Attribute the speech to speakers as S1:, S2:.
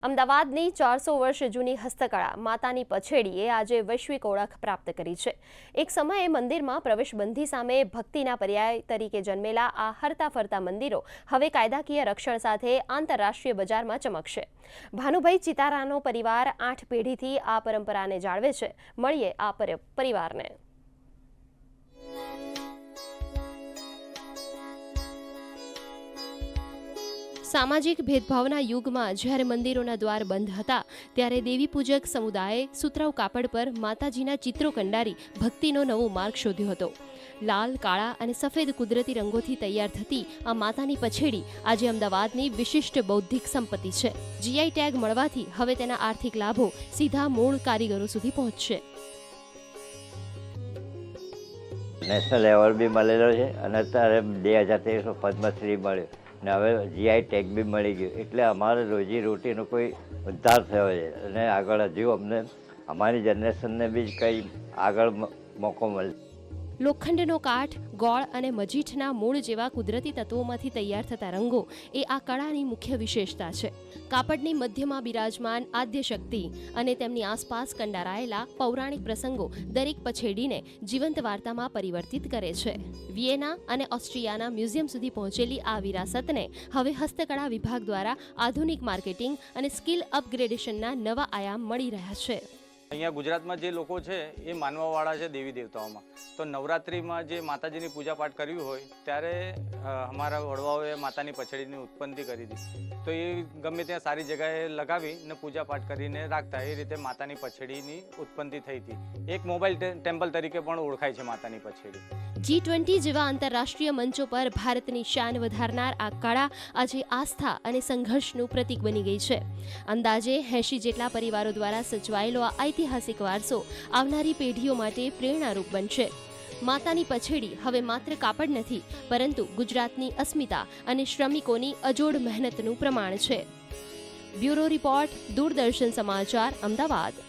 S1: અમદાવાદની 400 વર્ષ જૂની હસ્તકળા માતાની પછેડીએ આજે વૈશ્વિક ઓળખ પ્રાપ્ત કરી છે। એક સમયે મંદિરમાં પ્રવેશબંધી સામે ભક્તિના પર્યાય તરીકે જન્મેલા આ હરતા ફરતા મંદિરો હવે કાયદાકીય રક્ષણ સાથે આંતરરાષ્ટ્રીય બજારમાં ચમકશે। ભાનુભાઈ ચિતારાનો પરિવાર 8 પેઢીથી આ પરંપરાને જાળવે છે। મળીએ આ પરિવારને। સામાજિક ભેદભાવના યુગમાં જ્યારે મંદિરોના દ્વાર બંધ હતા ત્યારે દેવી પૂજક સમુદાયે સુતરાઉ કાપડ પર માતાજીના ચિત્રો કંડારી ભક્તિનો નવો માર્ગ શોધ્યો હતો। લાલ, કાળા અને સફેદ કુદરતી રંગોથી તૈયાર થતી આ માતાની પછેડી આજે અમદાવાદની વિશિષ્ટ બૌદ્ધિક સંપત્તિ છે। જીઆઈ ટેગ મળવાથી હવે તેના આર્થિક લાભો સીધા મૂળ કારીગરો સુધી પહોંચશે।
S2: નેશનલ એવોર્ડ બી મળેલો છે અને અત્યારે 2023 પદ્મશ્રી મળ્યો ને હવે જીઆઈ ટેગ બી મળી ગયું એટલે અમારે રોજી રોટીનો કોઈ ઉદ્ધાર થયો છે અને આગળ હજુ અમને અમારી જનરેશનને બી કંઈ આગળ મોકો મળે।
S1: લોખંડનો કાઠ, ગોળ અને મજીઠના મૂળ જેવા કુદરતી તત્વોમાંથી તૈયાર થતા રંગો એ આ કળાની મુખ્ય વિશેષતા છે। કાપડની મધ્યમાં બિરાજમાન આદ્ય શક્તિ અને તેમની આસપાસ કંડારાયેલા પૌરાણિક પ્રસંગો દરેક પછેડીને જીવંત વાર્તામાં પરિવર્તિત કરે છે। વિયેના અને ઓસ્ટ્રિયાના મ્યુઝિયમ સુધી પહોંચેલી આ વિરાસતને હવે હસ્તકળા વિભાગ દ્વારા આધુનિક માર્કેટિંગ અને સ્કિલ અપગ્રેડેશનના નવા આયામ મળી રહ્યા છે।
S3: અહીંયા ગુજરાતમાં જે લોકો છે એ માનવાવાળા છે દેવી દેવતાઓમાં, તો નવરાત્રિમાં જે માતાજીની પૂજા પાઠ કર્યું હોય ત્યારે અમારા વડવાઓએ માતાની પછડીની ઉત્પત્તિ કરી હતી, તો એ ગમે ત્યાં સારી જગ્યાએ લગાવી ને પૂજા પાઠ કરીને રાખતા, એ રીતે માતાની પછડીની ઉત્પત્તિ થઈ હતી। એક મોબાઈલ ટેમ્પલ તરીકે પણ ઓળખાય છે માતાની પછડી।
S1: G20 જેવા આંતરરાષ્ટ્રીય મંચો પર ભારતની શાન વધારનાર આ કળા આજે આસ્થા અને સંઘર્ષનું પ્રતીક બની ગઈ છે। અંદાજે 80 જેટલા પરિવારો દ્વારા સચવાયેલો આ ઐતિહાસિક વારસો આવનારી પેઢીઓ માટે પ્રેરણારૂપ બનશે। માતાની પછેડી હવે માત્ર કાપડ નથી, પરંતુ ગુજરાતની અસ્મિતા અને શ્રમિકોની અજોડ મહેનતનું પ્રમાણ છે। બ્યુરો રિપોર્ટ, દૂરદર્શન સમાચાર, અમદાવાદ।